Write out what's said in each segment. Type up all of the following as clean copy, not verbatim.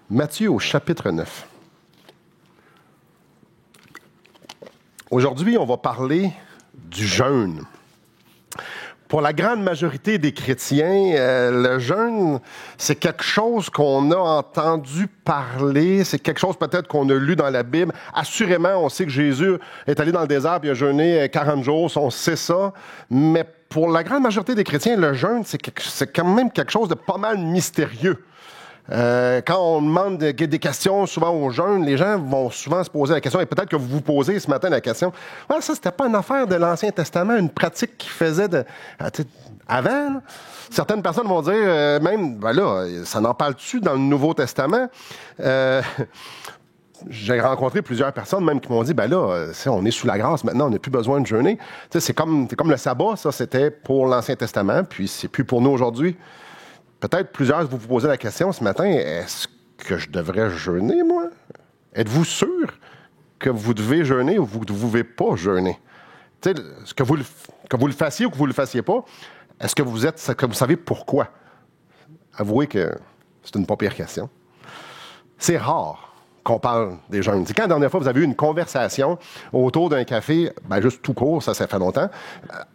Matthieu au chapitre 9. Aujourd'hui, on va parler du jeûne. Pour la grande majorité des chrétiens, le jeûne, c'est quelque chose qu'on a entendu parler, c'est quelque chose peut-être qu'on a lu dans la Bible. Assurément, on sait que Jésus est allé dans le désert et a jeûné 40 jours, on sait ça. Mais pour la grande majorité des chrétiens, le jeûne, c'est quand même quelque chose de pas mal mystérieux. Quand on demande des questions souvent aux jeunes, les gens vont souvent se poser la question, et peut-être que vous vous posez ce matin la question, ouais, ça, c'était pas une affaire de l'Ancien Testament, une pratique qu'ils faisaient avant. Là. Certaines personnes vont dire, même, ben là, ça n'en parle-tu dans le Nouveau Testament? J'ai rencontré plusieurs personnes même qui m'ont dit, ben là, on est sous la grâce, maintenant, on n'a plus besoin de jeûner. C'est comme le sabbat, ça, c'était pour l'Ancien Testament, puis c'est plus pour nous aujourd'hui. Peut-être plusieurs vous posez la question ce matin, est-ce que je devrais jeûner, moi? Êtes-vous sûr que vous devez jeûner ou vous ne devez pas jeûner? Tu sais, que vous le fassiez ou que vous ne le fassiez pas, est-ce que vous savez pourquoi? Avouez que c'est une pas pire question. C'est rare qu'on parle des jeûnes. C'est quand la dernière fois vous avez eu une conversation autour d'un café, ben juste tout court, ça fait longtemps,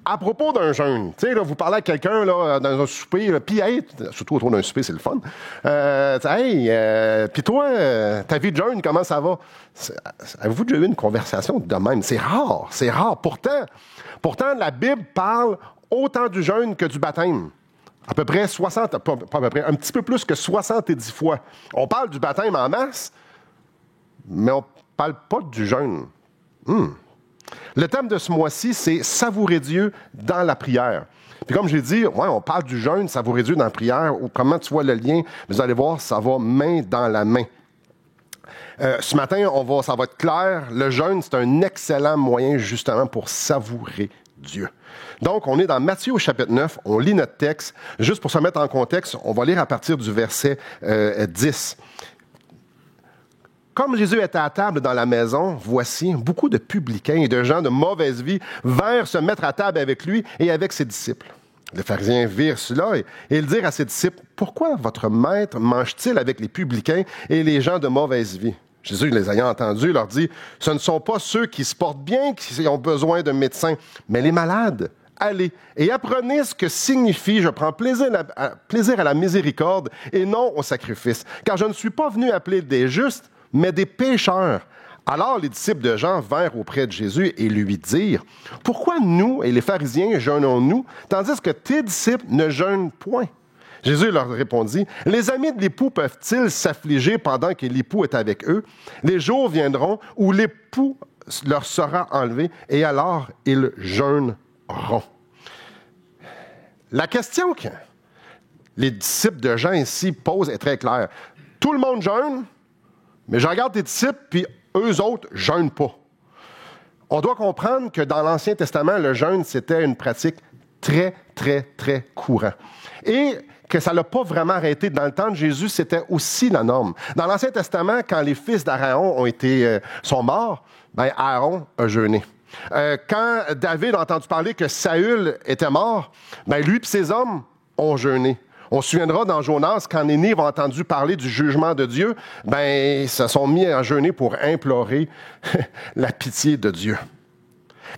à propos d'un jeûne. Tu sais, là, vous parlez à quelqu'un là, dans un souper, puis hey, surtout autour d'un souper, c'est le fun. Puis toi, ta vie de jeûne, comment ça va? Avez-vous déjà eu une conversation de même? C'est rare. Pourtant, la Bible parle autant du jeûne que du baptême. À peu près 60, pas à peu près, un petit peu plus que 70 fois. On parle du baptême en masse, mais on ne parle pas du jeûne. Le thème de ce mois-ci, c'est « Savourer Dieu dans la prière ». Puis comme j'ai dit, ouais, on parle du jeûne, savourer Dieu dans la prière, ou comment tu vois le lien, vous allez voir, ça va main dans la main. Ce matin, ça va être clair, le jeûne, c'est un excellent moyen justement pour savourer Dieu. Donc, on est dans Matthieu au chapitre 9, on lit notre texte. Juste pour se mettre en contexte, on va lire à partir du verset 10. Comme Jésus était à table dans la maison, voici, beaucoup de publicains et de gens de mauvaise vie vinrent se mettre à table avec lui et avec ses disciples. Les pharisiens virent cela et ils dirent à ses disciples, « Pourquoi votre maître mange-t-il avec les publicains et les gens de mauvaise vie? » Jésus, les ayant entendus, leur dit, « Ce ne sont pas ceux qui se portent bien qui ont besoin d'un médecin, mais les malades. Allez et apprenez ce que signifie « Je prends plaisir à la miséricorde et non au sacrifice, car je ne suis pas venu appeler des justes, mais des pécheurs. » Alors les disciples de Jean vinrent auprès de Jésus et lui dirent, « Pourquoi nous et les pharisiens jeûnons-nous, tandis que tes disciples ne jeûnent point? » Jésus leur répondit, « Les amis de l'époux peuvent-ils s'affliger pendant que l'époux est avec eux? Les jours viendront où l'époux leur sera enlevé, et alors ils jeûneront. » La question que les disciples de Jean ici posent est très claire. Tout le monde jeûne, mais je regarde tes disciples, puis eux autres jeûnent pas. On doit comprendre que dans l'Ancien Testament, le jeûne, c'était une pratique très, très, très courante. Et que ça l'a pas vraiment arrêté. Dans le temps de Jésus, c'était aussi la norme. Dans l'Ancien Testament, quand les fils d'Aaron sont morts, ben Aaron a jeûné. Quand David a entendu parler que Saül était mort, ben lui et ses hommes ont jeûné. On se souviendra dans Jonas, quand Nénive a entendu parler du jugement de Dieu, ben, ils se sont mis à jeûner pour implorer la pitié de Dieu.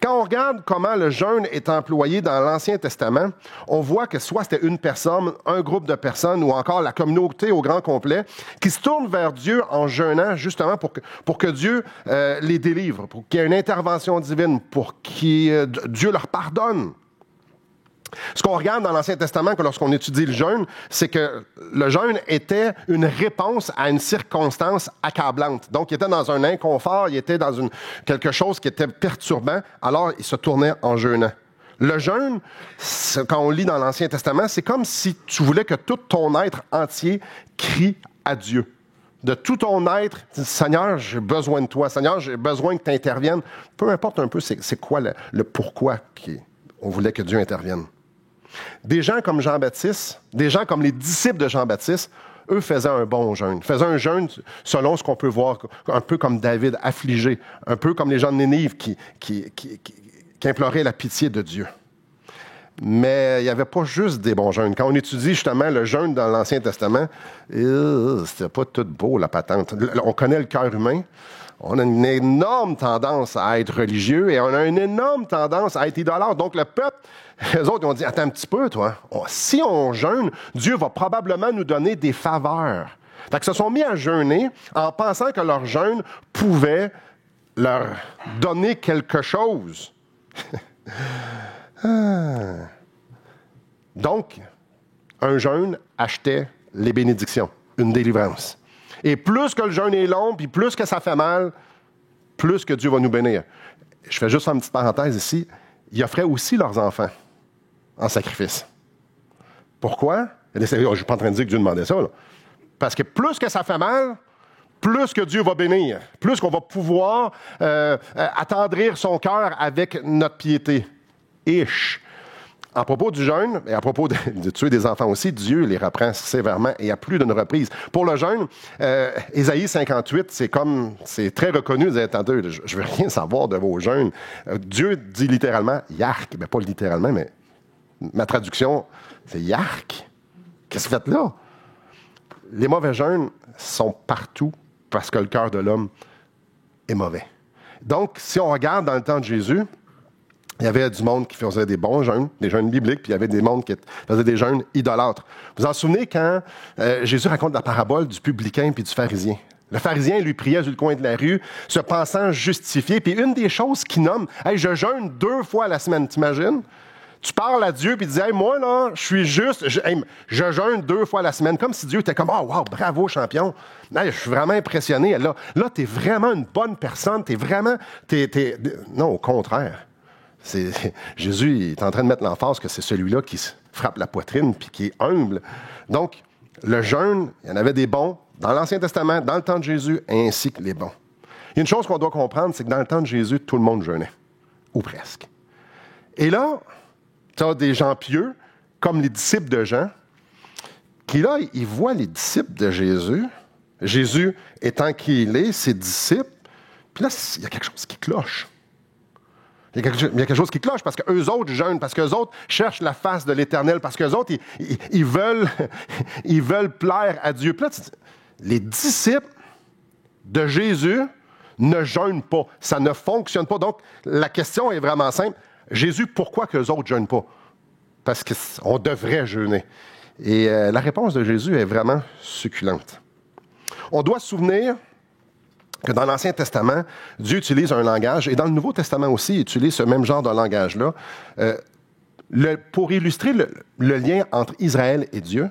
Quand on regarde comment le jeûne est employé dans l'Ancien Testament, on voit que soit c'était une personne, un groupe de personnes, ou encore la communauté au grand complet, qui se tourne vers Dieu en jeûnant, justement pour que Dieu les délivre, pour qu'il y ait une intervention divine, pour que Dieu leur pardonne. Ce qu'on regarde dans l'Ancien Testament, que lorsqu'on étudie le jeûne, c'est que le jeûne était une réponse à une circonstance accablante. Donc, il était dans un inconfort, il était dans quelque chose qui était perturbant, alors il se tournait en jeûnant. Le jeûne, quand on lit dans l'Ancien Testament, c'est comme si tu voulais que tout ton être entier crie à Dieu. De tout ton être, Seigneur, j'ai besoin de toi. Seigneur, j'ai besoin que tu interviennes. Peu importe un peu c'est quoi le pourquoi on voulait que Dieu intervienne. Des gens comme Jean-Baptiste, des gens comme les disciples de Jean-Baptiste, eux faisaient un bon jeûne. Faisaient un jeûne selon ce qu'on peut voir, un peu comme David, affligé, un peu comme les gens de Nénive qui imploraient la pitié de Dieu. Mais il n'y avait pas juste des bons jeûnes. Quand on étudie justement le jeûne dans l'Ancien Testament, c'était pas tout beau, la patente. On connaît le cœur humain. On a une énorme tendance à être religieux et on a une énorme tendance à être idolâtre. Donc, le peuple, eux autres, ils ont dit, attends un petit peu, toi. Si on jeûne, Dieu va probablement nous donner des faveurs. Fait qu'ils se sont mis à jeûner en pensant que leur jeûne pouvait leur donner quelque chose. Donc, un jeûne achetait les bénédictions, une délivrance. Et plus que le jeûne est long, puis plus que ça fait mal, plus que Dieu va nous bénir. Je fais juste une petite parenthèse ici. Ils offraient aussi leurs enfants en sacrifice. Pourquoi? Je ne suis pas en train de dire que Dieu demandait ça, là. Parce que plus que ça fait mal, plus que Dieu va bénir, plus qu'on va pouvoir attendrir son cœur avec notre piété. À propos du jeûne, et à propos de tuer des enfants aussi, Dieu les reprend sévèrement et à plus d'une reprise. Pour le jeûne, Ésaïe 58, c'est très reconnu. Attendez, je veux rien savoir de vos jeûnes. Dieu dit littéralement, yark, ben pas littéralement, mais ma traduction, c'est yark. Qu'est-ce que vous faites là? Les mauvais jeûnes sont partout parce que le cœur de l'homme est mauvais. Donc, si on regarde dans le temps de Jésus, il y avait du monde qui faisait des bons jeûnes, des jeûnes bibliques, puis il y avait des mondes qui faisaient des jeûnes idolâtres. Vous en souvenez quand Jésus raconte la parabole du publicain puis du pharisien? Le pharisien, lui, priait sur le coin de la rue, se pensant justifié. Puis une des choses qu'il nomme, « Hey, je jeûne 2 fois la semaine », t'imagines? Tu parles à Dieu puis tu dis, « Hey, moi, là, je suis juste, je jeûne 2 fois la semaine. » Comme si Dieu était comme, « Oh, wow, bravo, champion. Hey, je suis vraiment impressionné. Là, t'es vraiment une bonne personne. T'es vraiment... Non, au contraire. Jésus est en train de mettre l'emphase que c'est celui-là qui se frappe la poitrine puis qui est humble. Donc, le jeûne, il y en avait des bons dans l'Ancien Testament, dans le temps de Jésus, ainsi que les bons. Il y a une chose qu'on doit comprendre, c'est que dans le temps de Jésus, tout le monde jeûnait, ou presque. Et là, tu as des gens pieux, comme les disciples de Jean, qui là, ils voient les disciples de Jésus, Jésus étant qui il est, ses disciples, puis là, il y a quelque chose qui cloche. Il y a quelque chose qui cloche parce qu'eux autres jeûnent, parce qu'eux autres cherchent la face de l'Éternel, parce qu'eux autres, ils veulent plaire à Dieu. Puis là, les disciples de Jésus ne jeûnent pas. Ça ne fonctionne pas. Donc, la question est vraiment simple. Jésus, pourquoi qu'eux autres ne jeûnent pas? Parce qu'on devrait jeûner. Et la réponse de Jésus est vraiment succulente. On doit se souvenir que dans l'Ancien Testament, Dieu utilise un langage, et dans le Nouveau Testament aussi, il utilise ce même genre de langage-là, pour illustrer le lien entre Israël et Dieu.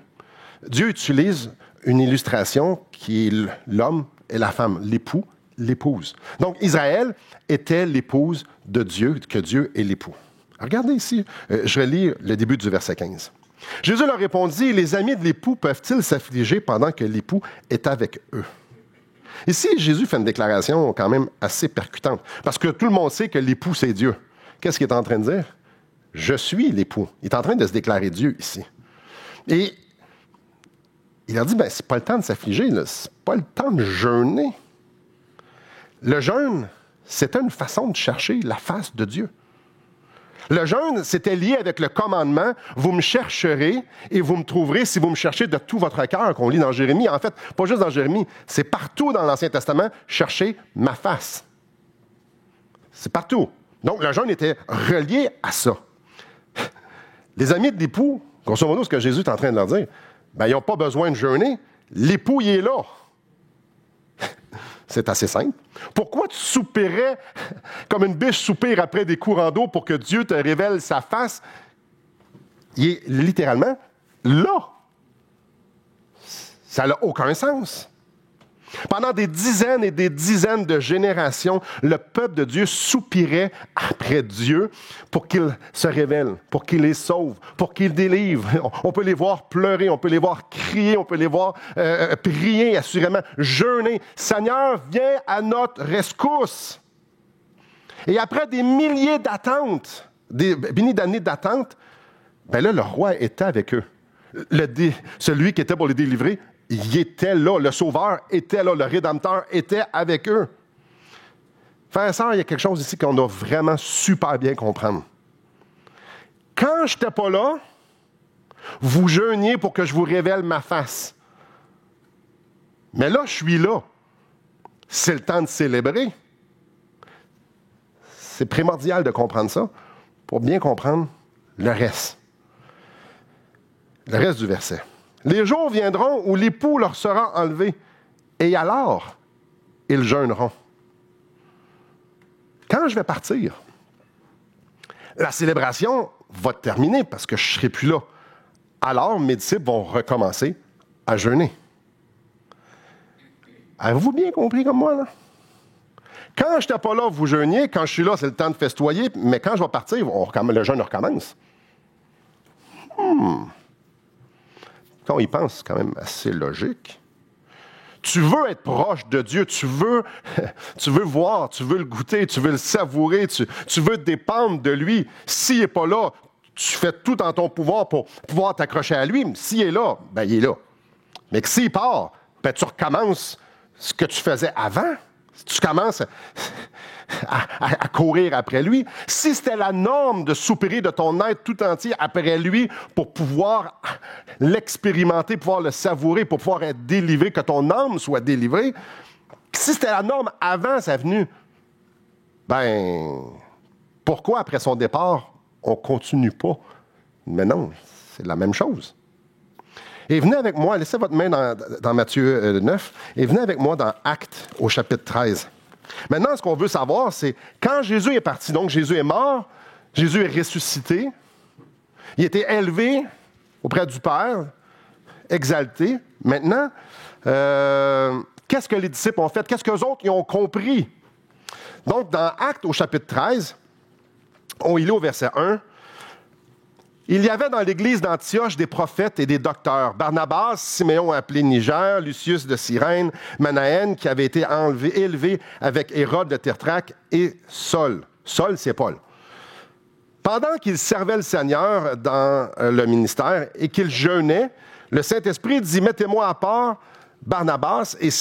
Dieu utilise une illustration qui est l'homme et la femme, l'époux, l'épouse. Donc, Israël était l'épouse de Dieu, que Dieu est l'époux. Regardez ici, je relis le début du verset 15. Jésus leur répondit, « Les amis de l'époux peuvent-ils s'affliger pendant que l'époux est avec eux? » Ici, Jésus fait une déclaration quand même assez percutante, parce que tout le monde sait que l'époux, c'est Dieu. Qu'est-ce qu'il est en train de dire? Je suis l'époux. Il est en train de se déclarer Dieu ici. Et il a dit, c'est pas le temps de s'affliger, là. C'est pas le temps de jeûner. Le jeûne, c'était une façon de chercher la face de Dieu. Le jeûne, c'était lié avec le commandement « Vous me chercherez et vous me trouverez si vous me cherchez de tout votre cœur » qu'on lit dans Jérémie. En fait, pas juste dans Jérémie, c'est partout dans l'Ancien Testament « Cherchez ma face ». C'est partout. Donc, le jeûne était relié à ça. Les amis de l'époux, grosso modo, ce que Jésus est en train de leur dire, ils n'ont pas besoin de jeûner. L'époux, il est là. C'est assez simple. Pourquoi tu soupirais comme une biche soupire après des courants d'eau pour que Dieu te révèle sa face? Il est littéralement là. Ça n'a aucun sens. Pendant des dizaines et des dizaines de générations, le peuple de Dieu soupirait après Dieu pour qu'il se révèle, pour qu'il les sauve, pour qu'il délivre. On peut les voir pleurer, on peut les voir crier, on peut les voir prier assurément, jeûner. Seigneur, viens à notre rescousse. Et après des milliers d'attentes, des milliers d'années d'attente, là, le roi était avec eux. Celui qui était pour les délivrer, il était là, le Sauveur était là, le Rédempteur était avec eux. Frères et sœurs, il y a quelque chose ici qu'on doit vraiment super bien comprendre. Quand je n'étais pas là, vous jeûniez pour que je vous révèle ma face. Mais là, je suis là. C'est le temps de célébrer. C'est primordial de comprendre ça pour bien comprendre le reste. Le reste du verset. Les jours viendront où l'époux leur sera enlevé, et alors, ils jeûneront. Quand je vais partir, la célébration va terminer parce que je ne serai plus là. Alors, mes disciples vont recommencer à jeûner. Avez-vous bien compris comme moi, là? Quand je n'étais pas là, vous jeûniez. Quand je suis là, c'est le temps de festoyer. Mais quand je vais partir, le jeûne recommence. Quand on y pense, c'est quand même assez logique. Tu veux être proche de Dieu, tu veux voir, tu veux le goûter, tu veux le savourer, tu veux dépendre de lui. S'il n'est pas là, tu fais tout en ton pouvoir pour pouvoir t'accrocher à lui. Mais s'il est là, ben il est là. Mais que s'il part, ben tu recommences ce que tu faisais avant. Tu commences à courir après lui. Si c'était la norme de soupirer de ton être tout entier après lui pour pouvoir l'expérimenter, pouvoir le savourer, pour pouvoir être délivré, que ton âme soit délivrée, si c'était la norme avant sa venue, ben, pourquoi après son départ, on ne continue pas? Mais non, c'est la même chose. Et venez avec moi, laissez votre main dans Matthieu 9, et venez avec moi dans Actes au chapitre 13. Maintenant, ce qu'on veut savoir, c'est quand Jésus est parti, donc Jésus est mort, Jésus est ressuscité, il était élevé auprès du Père, exalté. Maintenant, qu'est-ce que les disciples ont fait? Qu'est-ce qu'eux autres ils ont compris? Donc, dans Actes au chapitre 13, on y lit au verset 1, il y avait dans l'église d'Antioche des prophètes et des docteurs. Barnabas, Siméon appelé Niger, Lucius de Cyrène, Manaën qui avait été élevé avec Hérode de Tertraque et Saul. Saul, c'est Paul. Pendant qu'ils servaient le Seigneur dans le ministère et qu'ils jeûnaient, le Saint-Esprit dit « Mettez-moi à part Barnabas et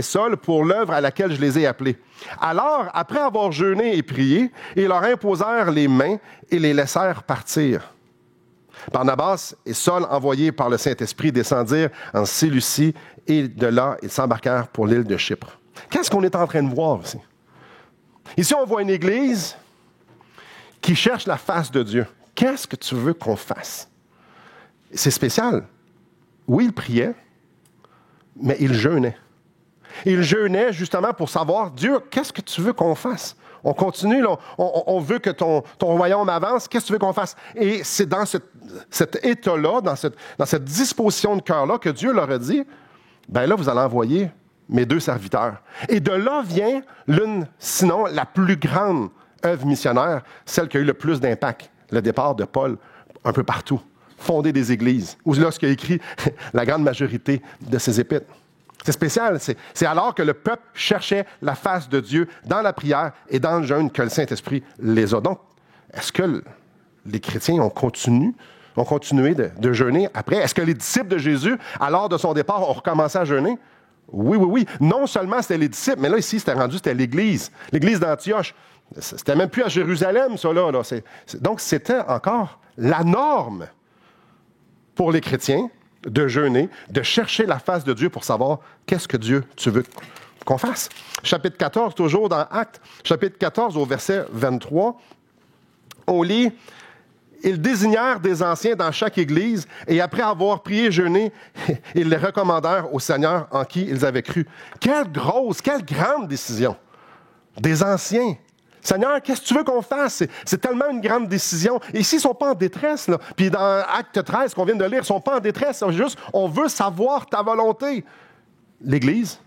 Saul pour l'œuvre à laquelle je les ai appelés. » Alors, après avoir jeûné et prié, ils leur imposèrent les mains et les laissèrent partir. Barnabas et Saul, envoyés par le Saint-Esprit, descendirent en Séleucie et de là, ils s'embarquèrent pour l'île de Chypre. Qu'est-ce qu'on est en train de voir ici? Ici, on voit une église qui cherche la face de Dieu. Qu'est-ce que tu veux qu'on fasse? C'est spécial. Oui, ils priaient, mais ils jeûnaient. Ils jeûnaient justement pour savoir, Dieu, qu'est-ce que tu veux qu'on fasse? On continue, là, on veut que ton royaume avance. Qu'est-ce que tu veux qu'on fasse? Et c'est dans cet état-là, dans cette disposition de cœur-là que Dieu leur a dit, ben là, vous allez envoyer mes 2 serviteurs. Et de là vient sinon la plus grande œuvre missionnaire, celle qui a eu le plus d'impact, le départ de Paul un peu partout, fonder des églises, ou là, ce qu'il a écrit la grande majorité de ses épîtres. C'est spécial. C'est alors que le peuple cherchait la face de Dieu dans la prière et dans le jeûne que le Saint-Esprit les a. Donc, est-ce que les chrétiens ont continué de jeûner après? Est-ce que les disciples de Jésus, à l'heure de son départ, ont recommencé à jeûner? Oui. Non seulement c'était les disciples, mais là, ici, c'était l'Église. L'Église d'Antioche. C'était même plus à Jérusalem, ça, là. Donc, c'était encore la norme pour les chrétiens de jeûner, de chercher la face de Dieu pour savoir qu'est-ce que Dieu tu veux qu'on fasse. Chapitre 14, toujours dans Actes, chapitre 14 au verset 23, on lit « Ils désignèrent des anciens dans chaque église, et après avoir prié et jeûné, ils les recommandèrent au Seigneur en qui ils avaient cru. » Quelle grande décision! Des anciens. Seigneur, qu'est-ce que tu veux qu'on fasse? C'est tellement une grande décision. Et ici, ils ne sont pas en détresse. Là. Puis dans Acte 13, qu'on vient de lire, ils ne sont pas en détresse. C'est juste, on veut savoir ta volonté. L'Église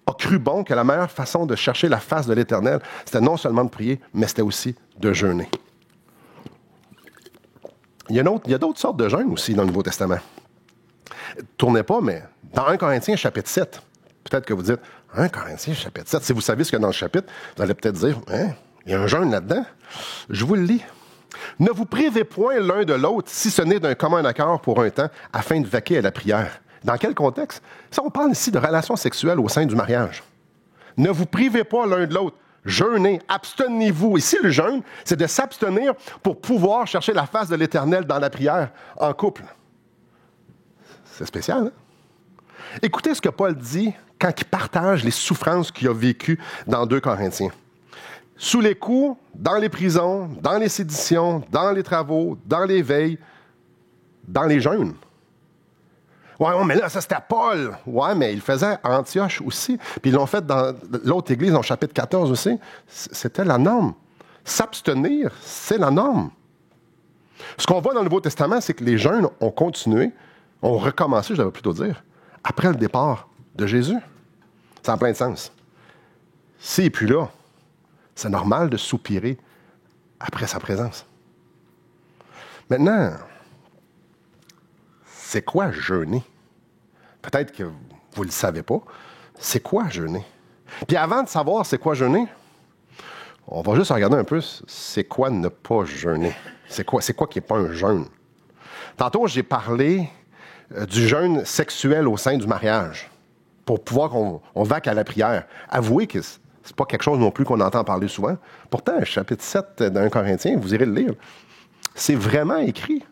a cru bon que la meilleure façon de chercher la face de l'Éternel, c'était non seulement de prier, mais c'était aussi de jeûner. Il y a d'autres sortes de jeûnes aussi dans le Nouveau Testament. Tournez pas, mais dans 1 Corinthiens, chapitre 7, peut-être que vous dites, 1 Corinthiens, chapitre 7, si vous savez ce qu'il y a dans le chapitre, vous allez peut-être dire, il y a un jeûne là-dedans. Je vous le lis. Ne vous privez point l'un de l'autre, si ce n'est d'un commun accord pour un temps, afin de vaquer à la prière. Dans quel contexte? Ça, on parle ici de relations sexuelles au sein du mariage. Ne vous privez pas l'un de l'autre. Jeûnez, abstenez-vous. Ici, le jeûne, c'est de s'abstenir pour pouvoir chercher la face de l'Éternel dans la prière en couple. C'est spécial, hein? Écoutez ce que Paul dit quand il partage les souffrances qu'il a vécues dans 2 Corinthiens. Sous les coups, dans les prisons, dans les séditions, dans les travaux, dans les veilles, dans les jeûnes. Ouais, mais là, ça c'était Paul. Ouais, mais il le faisait à Antioche aussi. Puis ils l'ont fait dans l'autre église, dans le chapitre 14 aussi. C'était la norme. S'abstenir, c'est la norme. Ce qu'on voit dans le Nouveau Testament, c'est que les jeûnes ont continué, ont recommencé, je devrais plutôt dire, après le départ de Jésus. Ça a plein de sens. S'il n'est plus là, c'est normal de soupirer après sa présence. Maintenant, c'est quoi jeûner? Peut-être que vous ne le savez pas. C'est quoi jeûner? Puis avant de savoir c'est quoi jeûner, on va juste regarder un peu c'est quoi ne pas jeûner. C'est quoi qui n'est pas un jeûne? Tantôt, j'ai parlé du jeûne sexuel au sein du mariage pour pouvoir qu'on vaque à la prière. Avouez que c'est pas quelque chose non plus qu'on entend parler souvent. Pourtant, chapitre 7 d'un Corinthien, vous irez le lire, c'est vraiment écrit.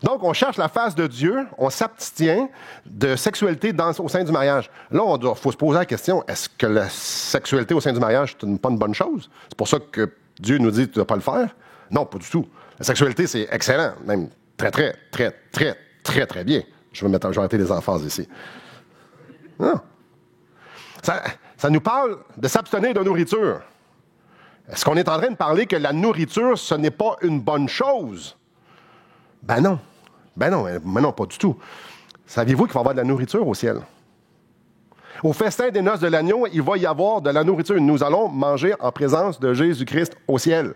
Donc, on cherche la face de Dieu, on s'abstient de sexualité au sein du mariage. Là, il faut se poser la question, est-ce que la sexualité au sein du mariage, c'est pas une bonne chose? C'est pour ça que Dieu nous dit que tu ne dois pas le faire? Non, pas du tout. La sexualité, c'est excellent, même très, très, très, très, très, très bien. Je vais arrêter les emphases ici. Non. Ça nous parle de s'abstenir de nourriture. Est-ce qu'on est en train de parler que la nourriture, ce n'est pas une bonne chose? Ben non. Ben non, pas du tout. Saviez-vous qu'il va y avoir de la nourriture au ciel? Au festin des noces de l'agneau, il va y avoir de la nourriture. Nous allons manger en présence de Jésus-Christ au ciel.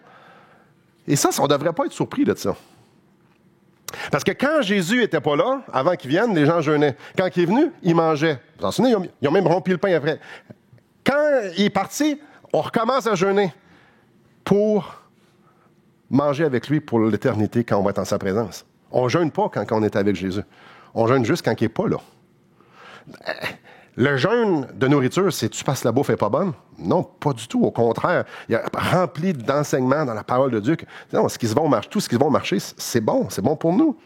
Et ça, on ne devrait pas être surpris de ça. Parce que quand Jésus n'était pas là, avant qu'il vienne, les gens jeûnaient. Quand il est venu, ils mangeaient. Vous vous en souvenez, ils ont même rompu le pain après. Quand il est parti, on recommence à jeûner pour manger avec lui pour l'éternité quand on va être en sa présence. On ne jeûne pas quand on est avec Jésus. On jeûne juste quand il n'est pas là. Le jeûne de nourriture, c'est-tu parce que la bouffe n'est pas bonne? Non, pas du tout. Au contraire, il y a rempli d'enseignements dans la parole de Dieu. Non, tout ce qui va au marché, c'est bon pour nous.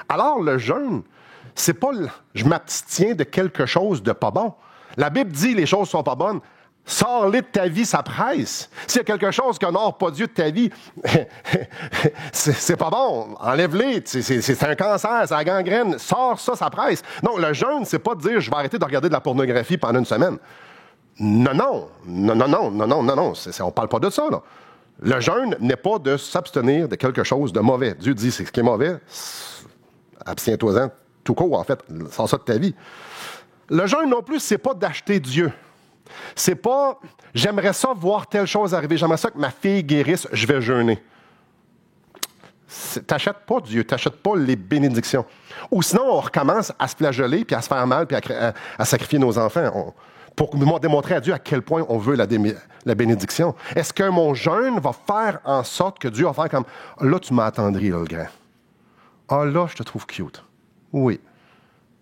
Alors, le jeûne, c'est pas je m'abstiens de quelque chose de pas bon. La Bible dit les choses sont pas bonnes. Sors-les de ta vie, ça presse. S'il y a quelque chose qui n'honore pas Dieu de ta vie, c'est pas bon. Enlève-les. C'est un cancer, c'est la gangrène. Sors ça, ça presse. Non, le jeûne, c'est pas de dire je vais arrêter de regarder de la pornographie pendant une semaine. Non. On parle pas de ça, là. Le jeûne n'est pas de s'abstenir de quelque chose de mauvais. Dieu dit c'est ce qui est mauvais, abstiens-toi-en tout court, en fait. Sors ça de ta vie. Le jeûne non plus, c'est pas d'acheter Dieu. C'est pas, j'aimerais ça voir telle chose arriver, j'aimerais ça que ma fille guérisse, je vais jeûner. T'achètes pas Dieu, t'achètes pas les bénédictions. Ou sinon, on recommence à se flageller, puis à se faire mal, puis à sacrifier nos enfants, pour démontrer à Dieu à quel point on veut la bénédiction. Est-ce que mon jeûne va faire en sorte que Dieu va faire comme, là, tu m'as attendri, là, le grand. Ah, là, je te trouve cute. Oui.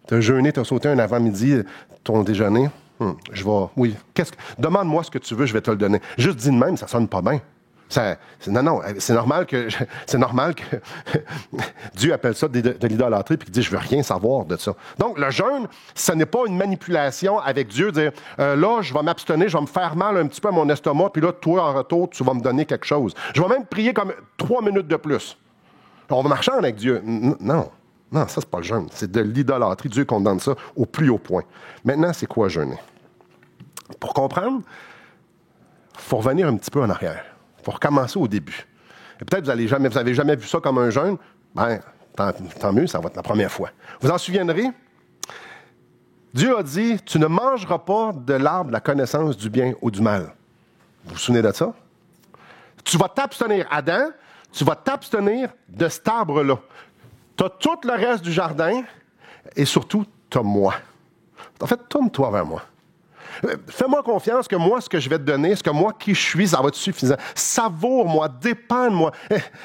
T'as jeûné, t'as sauté un avant-midi, ton déjeuner. Oui. Demande-moi ce que tu veux, je vais te le donner. Juste dit de même, ça sonne pas bien. Non, c'est normal que Dieu appelle ça de l'idolâtrie puis qu'il dit je veux rien savoir de ça. Donc le jeûne, ce n'est pas une manipulation avec Dieu, dire là je vais m'abstenir, je vais me faire mal un petit peu à mon estomac, puis là toi en retour tu vas me donner quelque chose. Je vais même prier comme 3 minutes de plus. On va marcher avec Dieu. Non, ça c'est pas le jeûne, c'est de l'idolâtrie. Dieu condamne ça au plus haut point. Maintenant, c'est quoi jeûner? Pour comprendre, il faut revenir un petit peu en arrière. Il faut recommencer au début. Et peut-être que vous n'avez jamais vu ça comme un jeûne. Ben, tant mieux, ça va être la première fois. Vous en souviendrez? Dieu a dit, tu ne mangeras pas de l'arbre de la connaissance du bien ou du mal. Vous vous souvenez de ça? Tu vas t'abstenir, Adam, tu vas t'abstenir de cet arbre-là. Tu as tout le reste du jardin et surtout, tu as moi. En fait, tourne-toi vers moi. Fais-moi confiance que moi, ce que je vais te donner, ce que moi qui je suis, ça va être suffisant. Savoure-moi, dépends de moi.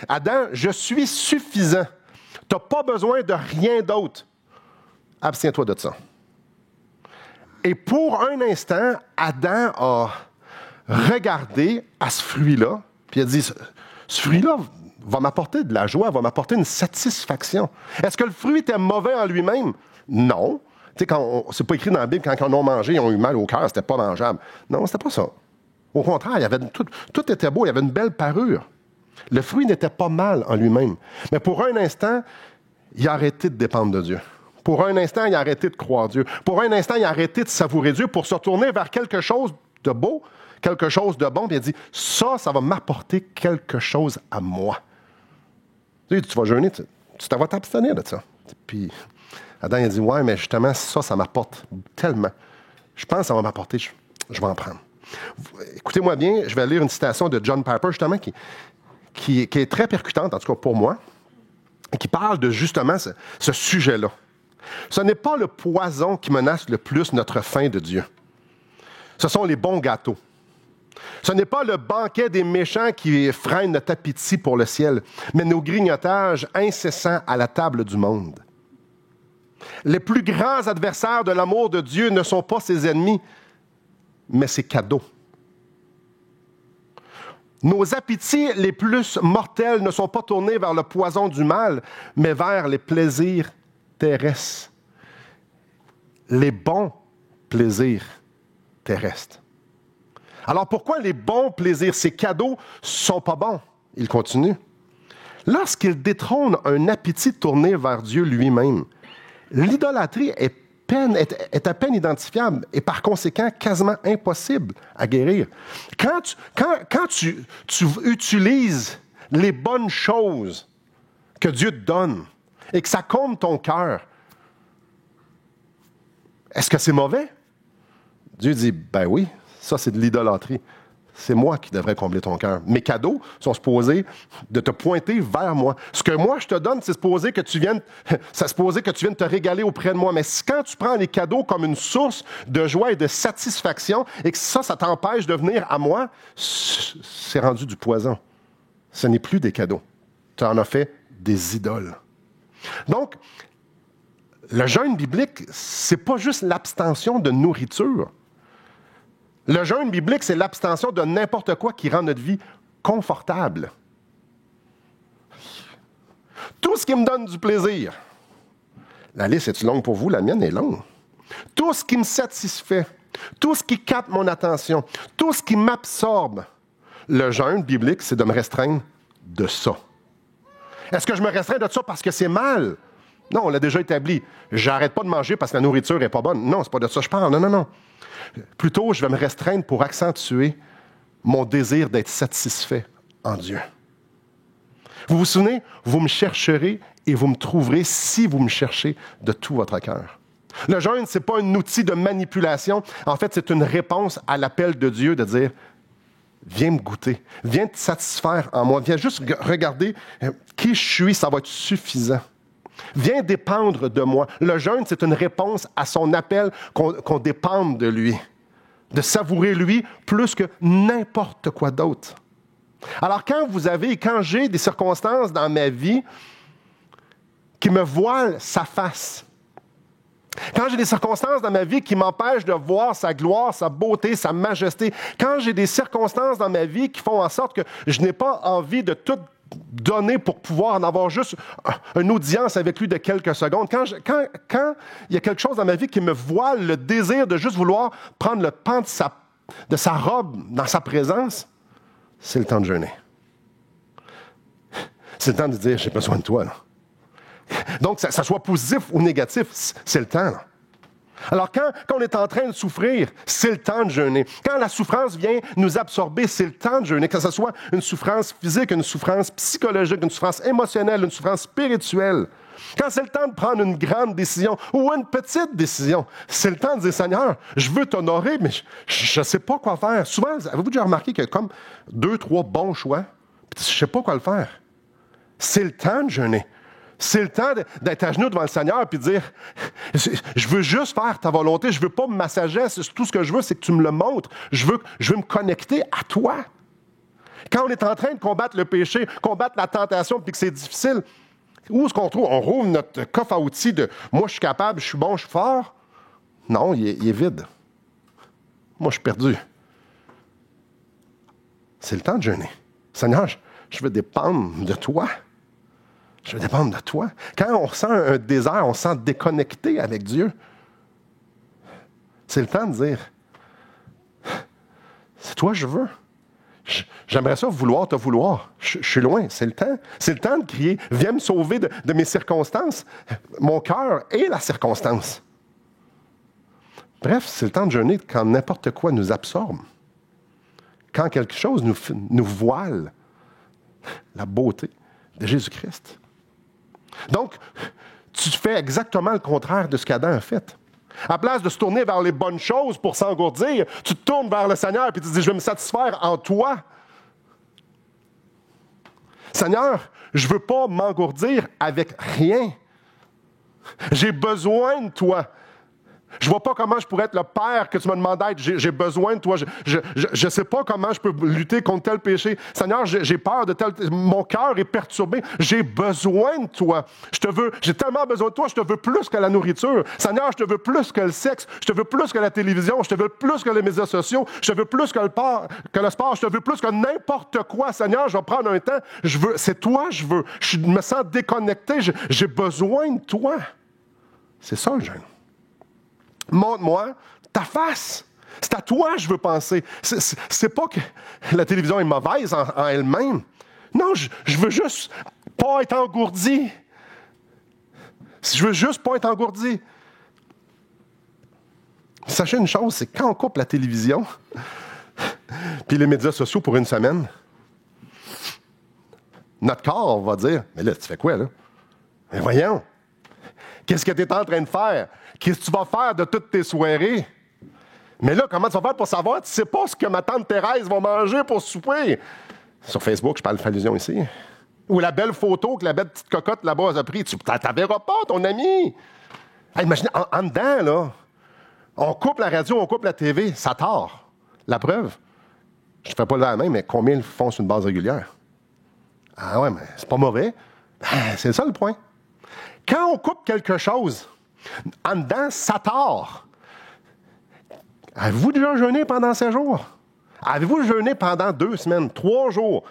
Adam, je suis suffisant. Tu n'as pas besoin de rien d'autre. Abstiens-toi de ça. Et pour un instant, Adam a regardé à ce fruit-là, puis il a dit, ce fruit-là va m'apporter de la joie, va m'apporter une satisfaction. Est-ce que le fruit était mauvais en lui-même? Non. Tu sais, c'est pas écrit dans la Bible, quand ils en ont mangé, ils ont eu mal au cœur, c'était pas mangeable. Non, c'était pas ça. Au contraire, tout était beau, il y avait une belle parure. Le fruit n'était pas mal en lui-même. Mais pour un instant, il a arrêté de dépendre de Dieu. Pour un instant, il a arrêté de croire Dieu. Pour un instant, il a arrêté de savourer Dieu pour se tourner vers quelque chose de beau, quelque chose de bon, puis il a dit, ça va m'apporter quelque chose à moi. Tu vas jeûner, tu vas t'abstenir de ça. Puis Adam, il a dit, ouais, mais justement, ça m'apporte tellement. Je pense que ça va m'apporter, je vais en prendre. Écoutez-moi bien, je vais lire une citation de John Piper, justement, qui est très percutante, en tout cas pour moi, et qui parle de justement ce sujet-là. Ce n'est pas le poison qui menace le plus notre faim de Dieu. Ce sont les bons gâteaux. Ce n'est pas le banquet des méchants qui freine notre appétit pour le ciel, mais nos grignotages incessants à la table du monde. Les plus grands adversaires de l'amour de Dieu ne sont pas ses ennemis, mais ses cadeaux. Nos appétits les plus mortels ne sont pas tournés vers le poison du mal, mais vers les plaisirs terrestres. Les bons plaisirs terrestres. Alors pourquoi les bons plaisirs, ces cadeaux, ne sont pas bons? Il continue. Lorsqu'ils détrônent un appétit tourné vers Dieu lui-même, l'idolâtrie est à peine identifiable et par conséquent quasiment impossible à guérir. Quand tu utilises les bonnes choses que Dieu te donne et que ça comble ton cœur, est-ce que c'est mauvais? Dieu dit, ben oui, ça c'est de l'idolâtrie. C'est moi qui devrais combler ton cœur. Mes cadeaux sont supposés de te pointer vers moi. Ce que moi, je te donne, c'est supposé que tu viennes te régaler auprès de moi. Mais quand tu prends les cadeaux comme une source de joie et de satisfaction et que ça t'empêche de venir à moi, c'est rendu du poison. Ce n'est plus des cadeaux. Tu en as fait des idoles. Donc, le jeûne biblique, c'est pas juste l'abstention de nourriture. Le jeûne biblique, c'est l'abstention de n'importe quoi qui rend notre vie confortable. Tout ce qui me donne du plaisir. La liste est-tu longue pour vous? La mienne est longue. Tout ce qui me satisfait, tout ce qui capte mon attention, tout ce qui m'absorbe. Le jeûne biblique, c'est de me restreindre de ça. Est-ce que je me restreins de ça parce que c'est mal? Non, on l'a déjà établi. J'arrête pas de manger parce que la nourriture n'est pas bonne. Non, c'est pas de ça que je parle. Non. Plutôt, je vais me restreindre pour accentuer mon désir d'être satisfait en Dieu. Vous vous souvenez? Vous me chercherez et vous me trouverez si vous me cherchez de tout votre cœur. Le jeûne, ce n'est pas un outil de manipulation. En fait, c'est une réponse à l'appel de Dieu de dire, viens me goûter, viens te satisfaire en moi, viens juste regarder qui je suis, ça va être suffisant. Viens dépendre de moi. Le jeûne, c'est une réponse à son appel qu'on dépende de lui, de savourer lui plus que n'importe quoi d'autre. Alors quand j'ai des circonstances dans ma vie qui me voilent sa face, quand j'ai des circonstances dans ma vie qui m'empêchent de voir sa gloire, sa beauté, sa majesté, quand j'ai des circonstances dans ma vie qui font en sorte que je n'ai pas envie de tout donner pour pouvoir en avoir juste une audience avec lui de quelques secondes. Quand il y a quelque chose dans ma vie qui me voile le désir de juste vouloir prendre le pan de sa robe dans sa présence, c'est le temps de jeûner. C'est le temps de dire, j'ai besoin de toi. Là. Donc, ça soit positif ou négatif, c'est le temps. Là. Alors, quand on est en train de souffrir, c'est le temps de jeûner. Quand la souffrance vient nous absorber, c'est le temps de jeûner. Que ce soit une souffrance physique, une souffrance psychologique, une souffrance émotionnelle, une souffrance spirituelle. Quand c'est le temps de prendre une grande décision ou une petite décision, c'est le temps de dire, Seigneur, je veux t'honorer, mais je ne sais pas quoi faire. Souvent, avez-vous déjà remarqué qu'il y a comme 2-3 bons choix, puis je ne sais pas quoi le faire. C'est le temps de jeûner. C'est le temps d'être à genoux devant le Seigneur et de dire, je veux juste faire ta volonté, je ne veux pas ma sagesse, tout ce que je veux, c'est que tu me le montres. Je veux me connecter à toi. Quand on est en train de combattre le péché, combattre la tentation, puis que c'est difficile, où est-ce qu'on trouve? On rouvre notre coffre à outils de « moi, je suis capable, je suis bon, je suis fort ». Non, il est vide. Moi, je suis perdu. c'est le temps de jeûner. Seigneur, je veux dépendre de toi. Je veux dépendre de toi. Quand on ressent un désert, on se sent déconnecté avec Dieu. C'est le temps de dire, c'est toi que je veux. J'aimerais ça vouloir te vouloir. Je suis loin, c'est le temps. C'est le temps de crier, viens me sauver de mes circonstances. Mon cœur est la circonstance. Bref, c'est le temps de jeûner quand n'importe quoi nous absorbe. Quand quelque chose nous voile la beauté de Jésus-Christ. Donc, tu fais exactement le contraire de ce qu'Adam a fait. À place de se tourner vers les bonnes choses pour s'engourdir, tu te tournes vers le Seigneur et tu te dis, je vais me satisfaire en toi. Seigneur, je ne veux pas m'engourdir avec rien. J'ai besoin de toi. Je ne vois pas comment je pourrais être le père que tu me demandes d'être. J'ai besoin de toi. Je ne sais pas comment je peux lutter contre tel péché. Seigneur, j'ai peur de tel... Mon cœur est perturbé. J'ai besoin de toi. J'ai tellement besoin de toi. Je te veux plus que la nourriture. Seigneur, je te veux plus que le sexe. Je te veux plus que la télévision. Je te veux plus que les médias sociaux. Je te veux plus que le sport. Je te veux plus que n'importe quoi. Seigneur, je vais prendre un temps. C'est toi, je veux. Je me sens déconnecté. J'ai besoin de toi. C'est ça le jeûne. Montre-moi ta face. C'est à toi que je veux penser. C'est pas que la télévision est mauvaise en elle-même. Non, je veux juste pas être engourdi. Je veux juste pas être engourdi. Sachez une chose, c'est que quand on coupe la télévision puis les médias sociaux pour une semaine, notre corps va dire, mais là, tu fais quoi, là? Mais voyons. Qu'est-ce que tu es en train de faire? Qu'est-ce que tu vas faire de toutes tes soirées? Mais là, comment tu vas faire pour savoir? Tu ne sais pas ce que ma tante Thérèse va manger pour souper. Sur Facebook, je parle de fallusion ici. Ou la belle photo que la belle petite cocotte là-bas a pris. Tu ne verras pas, ton ami. Hey, imaginez, en dedans, là, on coupe la radio, on coupe la TV, ça tord. La preuve, je ne fais pas la main, mais combien le font sur une base régulière? Ah ouais, mais c'est pas mauvais. C'est ça le point. Quand on coupe quelque chose, en dedans, ça tord. Avez-vous déjà jeûné pendant 7 jours? Avez-vous jeûné pendant 2 semaines, 3 jours?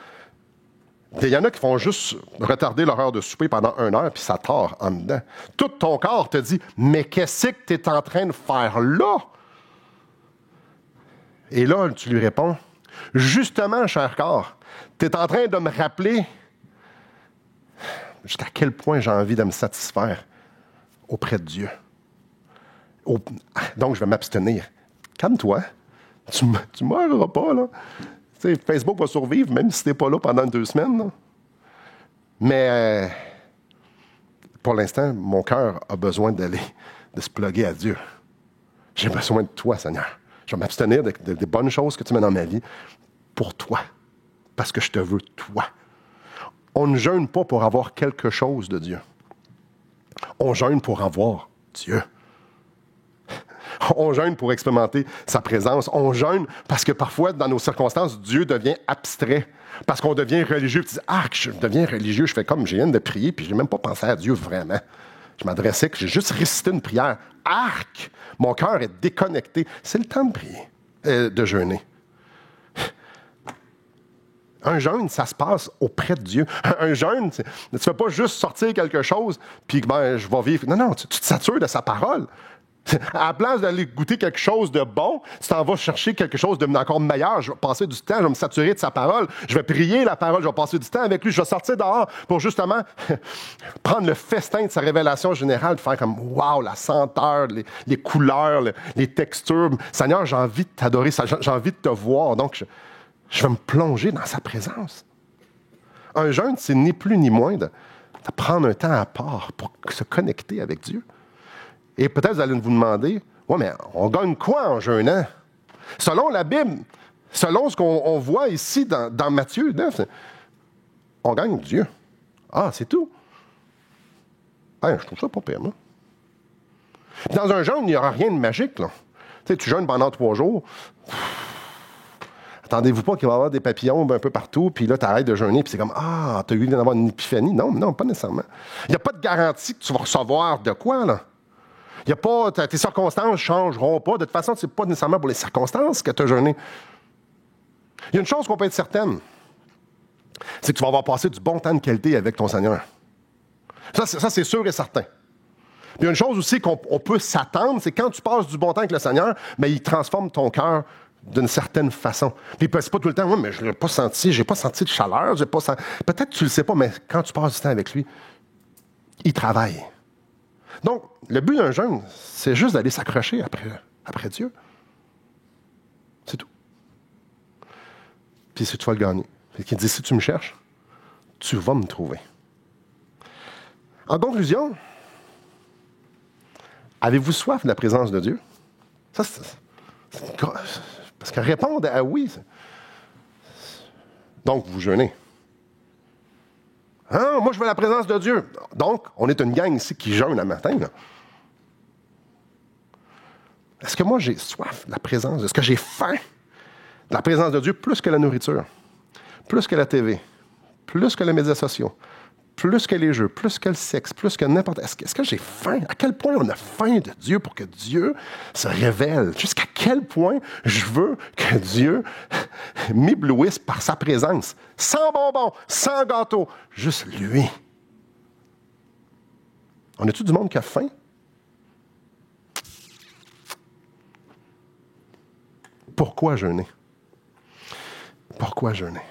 Il y en a qui font juste retarder leur heure de souper pendant 1 heure, puis ça tord en dedans. Tout ton corps te dit, mais qu'est-ce que tu es en train de faire là? Et là, tu lui réponds, justement, cher corps, tu es en train de me rappeler jusqu'à quel point j'ai envie de me satisfaire auprès de Dieu. Donc, je vais m'abstenir. Calme-toi. Tu ne mourras pas, là. Tu sais, Facebook va survivre, même si tu n'es pas là pendant 2 semaines. Là. Mais, pour l'instant, mon cœur a besoin de se plugger à Dieu. J'ai besoin de toi, Seigneur. Je vais m'abstenir des bonnes choses que tu mets dans ma vie pour toi. Parce que je te veux, toi. On ne jeûne pas pour avoir quelque chose de Dieu. On jeûne pour avoir Dieu. On jeûne pour expérimenter sa présence. On jeûne parce que parfois, dans nos circonstances, Dieu devient abstrait. Parce qu'on devient religieux. Tu dis, je deviens religieux, je fais comme je viens de prier, puis je n'ai même pas pensé à Dieu vraiment. Je m'adressais, que j'ai juste récité une prière. Arc! Mon cœur est déconnecté. C'est le temps de prier, de jeûner. Un jeûne, ça se passe auprès de Dieu. Un jeûne, tu ne fais pas juste sortir quelque chose, puis je vais vivre. Non, tu te satures de sa parole. À la place d'aller goûter quelque chose de bon, tu t'en vas chercher quelque chose d'encore meilleur. Je vais passer du temps, je vais me saturer de sa parole. Je vais prier la parole, je vais passer du temps avec lui. Je vais sortir dehors pour justement prendre le festin de sa révélation générale, faire comme, wow, la senteur, les couleurs, les textures. Seigneur, j'ai envie de t'adorer, j'ai envie de te voir. Donc, je vais me plonger dans sa présence. Un jeûne, c'est ni plus ni moins de prendre un temps à part pour se connecter avec Dieu. Et peut-être vous allez vous demander, ouais, mais on gagne quoi en jeûnant? Selon la Bible, selon ce qu'on voit ici dans Matthieu 9, on gagne Dieu. Ah, c'est tout. Je trouve ça pas pire, moi. Dans un jeûne, il n'y aura rien de magique, là. Tu sais, tu jeûnes pendant 3 jours. Attendez-vous pas qu'il va y avoir des papillons un peu partout, puis là, tu arrêtes de jeûner, puis c'est comme, tu as eu d'avoir une épiphanie. Non, pas nécessairement. Il n'y a pas de garantie que tu vas recevoir de quoi, là. Il y a pas, tes circonstances ne changeront pas. De toute façon, ce n'est pas nécessairement pour les circonstances que tu as jeûné. Il y a une chose qu'on peut être certaine, c'est que tu vas avoir passé du bon temps de qualité avec ton Seigneur. Ça c'est sûr et certain. Puis il y a une chose aussi qu'on peut s'attendre, c'est quand tu passes du bon temps avec le Seigneur, bien, il transforme ton cœur d'une certaine façon. Puis c'est pas tout le temps, oui, mais je l'ai pas senti, j'ai pas senti de chaleur, peut-être que tu le sais pas, mais quand tu passes du temps avec lui, il travaille. Donc, le but d'un jeûne, c'est juste d'aller s'accrocher après Dieu. C'est tout. Puis si tu vas le gagner. Il dit, si tu me cherches, tu vas me trouver. En conclusion, avez-vous soif de la présence de Dieu? Ça, parce que répondre à oui, donc vous jeûnez. Ah, moi je veux la présence de Dieu. Donc, on est une gang ici qui jeûne le matin. Là. Est-ce que moi j'ai soif de la présence? Est-ce que j'ai faim de la présence de Dieu plus que la nourriture, plus que la TV, plus que les médias sociaux, plus que les jeux, plus que le sexe, plus que n'importe... Est-ce que j'ai faim? À quel point on a faim de Dieu pour que Dieu se révèle? Jusqu'à quel point je veux que Dieu m'éblouisse par sa présence? Sans bonbons, sans gâteau, juste lui. On a-tu du monde qui a faim? Pourquoi jeûner? Pourquoi jeûner?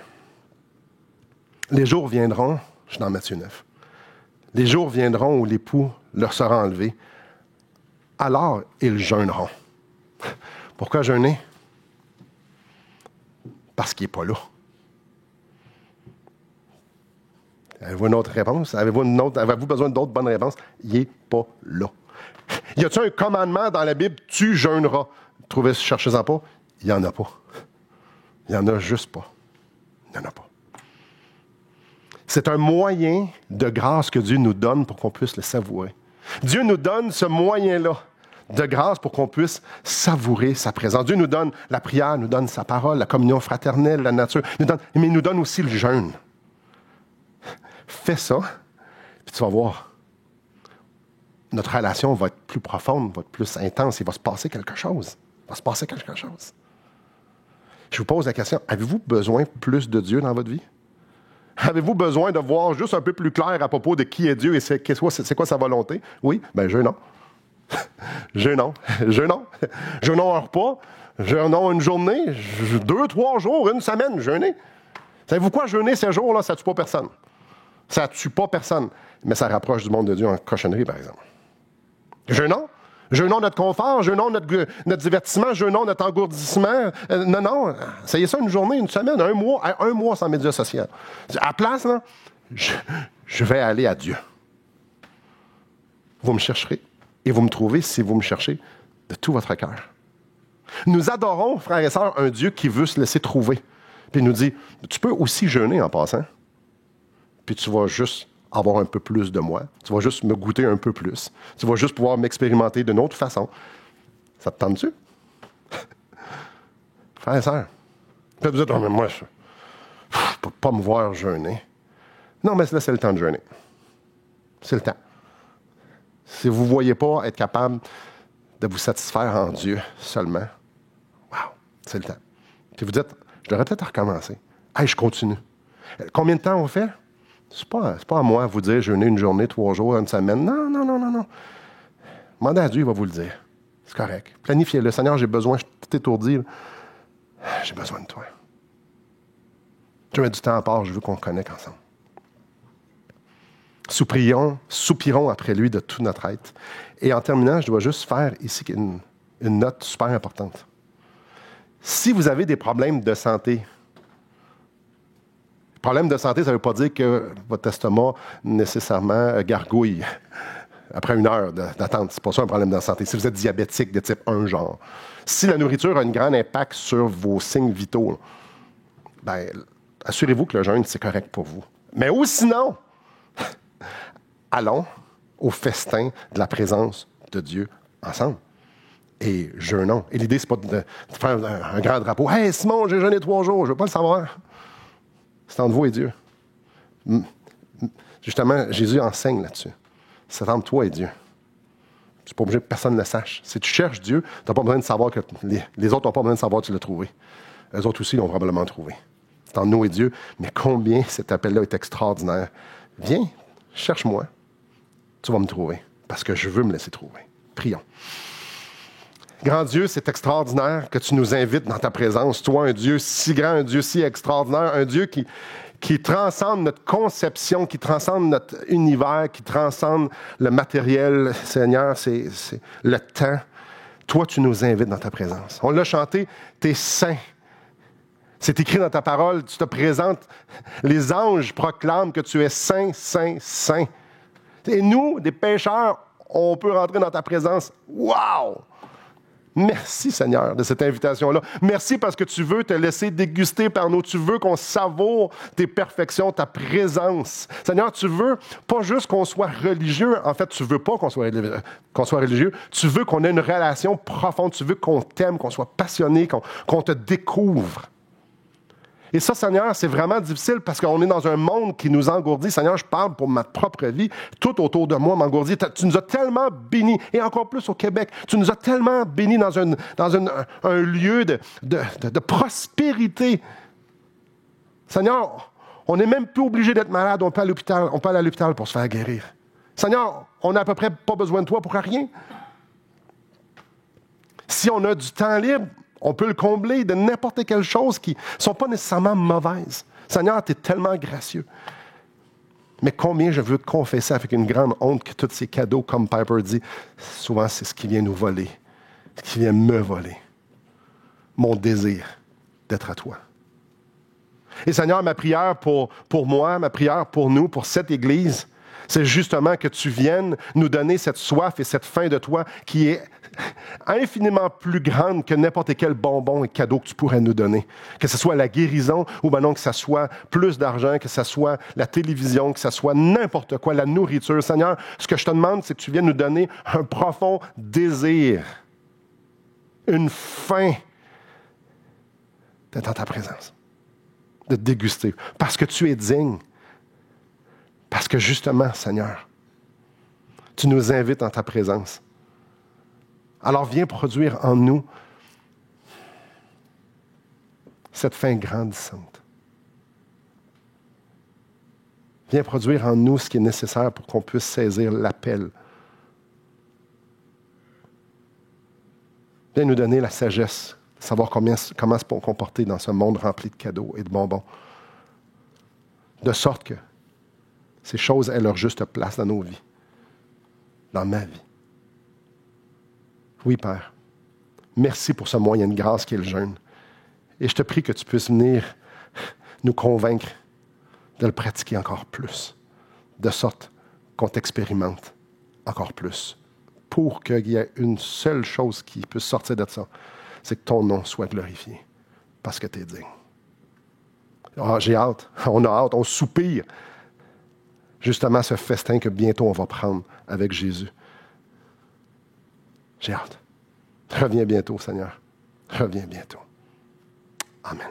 Les jours viendront, je suis dans Matthieu 9, les jours viendront où l'époux leur sera enlevé, alors ils jeûneront. Pourquoi jeûner? Parce qu'il n'est pas là. Avez-vous une autre réponse? Avez-vous besoin d'autres bonnes réponses? Il n'est pas là. Y a-t-il un commandement dans la Bible? Tu jeûneras. Cherchez-en pas. Il n'y en a pas. Il n'y en a juste pas. Il n'y en a pas. C'est un moyen de grâce que Dieu nous donne pour qu'on puisse le savourer. Dieu nous donne ce moyen-là de grâce pour qu'on puisse savourer sa présence. Dieu nous donne la prière, nous donne sa parole, la communion fraternelle, la nature, mais il nous donne aussi le jeûne. Fais ça, puis tu vas voir. Notre relation va être plus profonde, va être plus intense. Il va se passer quelque chose. Il va se passer quelque chose. Je vous pose la question, avez-vous besoin plus de Dieu dans votre vie? Avez-vous besoin de voir juste un peu plus clair à propos de qui est Dieu et c'est quoi sa volonté? Oui? Bien, jeûnons. Jeûnons. Jeûnons un repas. Jeûnons une journée. 2, 3 jours, une semaine, jeûner. Savez-vous quoi? Jeûner ces jours-là, ça ne tue pas personne. Ça ne tue pas personne. Mais ça rapproche du monde de Dieu en cochonnerie, par exemple. Jeûnons. Jeûnons notre confort, jeûnons notre divertissement, jeûnons notre engourdissement. Non. Essayez ça une journée, une semaine, un mois sans médias sociaux. À la place, là, je vais aller à Dieu. Vous me chercherez et vous me trouvez si vous me cherchez de tout votre cœur. Nous adorons, frères et sœurs, un Dieu qui veut se laisser trouver. Puis il nous dit, tu peux aussi jeûner en passant. Puis tu vas juste avoir un peu plus de moi. Tu vas juste me goûter un peu plus. Tu vas juste pouvoir m'expérimenter d'une autre façon. Ça te tente-tu? Frères et sœurs. Peut-être vous dites, oh, mais moi, je ne peux pas me voir jeûner. Non, mais là, c'est le temps de jeûner. C'est le temps. Si vous ne voyez pas être capable de vous satisfaire en Dieu seulement, wow, c'est le temps. Puis vous dites, je devrais peut-être recommencer. Hey, je continue. Combien de temps on fait? C'est pas à moi de vous dire jeûner une journée, 3 jours, une semaine. Non. Demandez à Dieu, il va vous le dire. C'est correct. Planifiez-le. Seigneur, j'ai besoin, je suis tout étourdi. Là. J'ai besoin de toi. Je mets du temps à part, je veux qu'on connecte ensemble. Soupirons après lui de tout notre être. Et en terminant, je dois juste faire ici une note super importante. Si vous avez des problèmes de santé, problème de santé, ça ne veut pas dire que votre estomac nécessairement gargouille après 1 heure d'attente. C'est pas ça un problème de santé. Si vous êtes diabétique de type 1 genre, si la nourriture a un grand impact sur vos signes vitaux, ben, assurez-vous que le jeûne, c'est correct pour vous. Mais ou sinon, allons au festin de la présence de Dieu ensemble. Et jeûnons. Et l'idée, c'est pas de faire un grand drapeau. « Hey, Simon, j'ai jeûné 3 jours, je veux pas le savoir. » C'est entre vous et Dieu. Justement, Jésus enseigne là-dessus. C'est entre toi et Dieu. Tu n'es pas obligé que personne ne le sache. Si tu cherches Dieu, tu n'as pas besoin de savoir que les autres n'ont pas besoin de savoir que tu l'as trouvé. Eux autres aussi l'ont probablement trouvé. C'est en nous et Dieu, mais combien cet appel-là est extraordinaire. Viens, cherche-moi, tu vas me trouver, parce que je veux me laisser trouver. Prions. Grand Dieu, c'est extraordinaire que tu nous invites dans ta présence. Toi, un Dieu si grand, un Dieu si extraordinaire, un Dieu qui transcende notre conception, qui transcende notre univers, qui transcende le matériel. Seigneur, c'est le temps. Toi, tu nous invites dans ta présence. On l'a chanté, t'es saint. C'est écrit dans ta parole, tu te présentes. Les anges proclament que tu es saint, saint, saint. Et nous, des pécheurs, on peut rentrer dans ta présence. Wow! Merci, Seigneur, de cette invitation-là. Merci parce que tu veux te laisser déguster par nous. Tu veux qu'on savoure tes perfections, ta présence. Seigneur, tu veux pas juste qu'on soit religieux. En fait, tu veux pas qu'on soit religieux. Tu veux qu'on ait une relation profonde. Tu veux qu'on t'aime, qu'on soit passionné, qu'on te découvre. Et ça, Seigneur, c'est vraiment difficile parce qu'on est dans un monde qui nous engourdit. Seigneur, je parle pour ma propre vie. Tout autour de moi m'engourdit. Tu nous as tellement bénis, et encore plus au Québec, tu nous as tellement bénis dans un lieu de prospérité. Seigneur, on n'est même plus obligé d'être malade. On peut aller à l'hôpital pour se faire guérir. Seigneur, on n'a à peu près pas besoin de toi pour rien. Si on a du temps libre, on peut le combler de n'importe quelle chose qui ne sont pas nécessairement mauvaises. Seigneur, tu es tellement gracieux. Mais combien je veux te confesser avec une grande honte que tous ces cadeaux, comme Piper dit, souvent c'est ce qui vient nous voler, ce qui vient me voler. Mon désir d'être à toi. Et Seigneur, ma prière pour moi, ma prière pour nous, pour cette Église, c'est justement que tu viennes nous donner cette soif et cette faim de toi qui est infiniment plus grande que n'importe quel bonbon et cadeau que tu pourrais nous donner. Que ce soit la guérison ou ben non, que ce soit plus d'argent, que ce soit la télévision, que ce soit n'importe quoi, la nourriture. Seigneur, ce que je te demande, c'est que tu viennes nous donner un profond désir, une faim d'être dans ta présence, de te déguster, parce que tu es digne. Parce que justement, Seigneur, tu nous invites en ta présence. Alors viens produire en nous cette faim grandissante. Viens produire en nous ce qui est nécessaire pour qu'on puisse saisir l'appel. Viens nous donner la sagesse, de savoir comment se comporter dans ce monde rempli de cadeaux et de bonbons. De sorte que ces choses aient leur juste place dans nos vies, dans ma vie. Oui, Père, merci pour ce moyen de grâce qui est le jeûne. Et je te prie que tu puisses venir nous convaincre de le pratiquer encore plus, de sorte qu'on t'expérimente encore plus, pour qu'il y ait une seule chose qui puisse sortir de ça, c'est que ton nom soit glorifié, parce que tu es digne. Ah, j'ai hâte, on a hâte, on soupire, justement ce festin que bientôt on va prendre avec Jésus. J'ai hâte. Reviens bientôt, Seigneur. Reviens bientôt. Amen.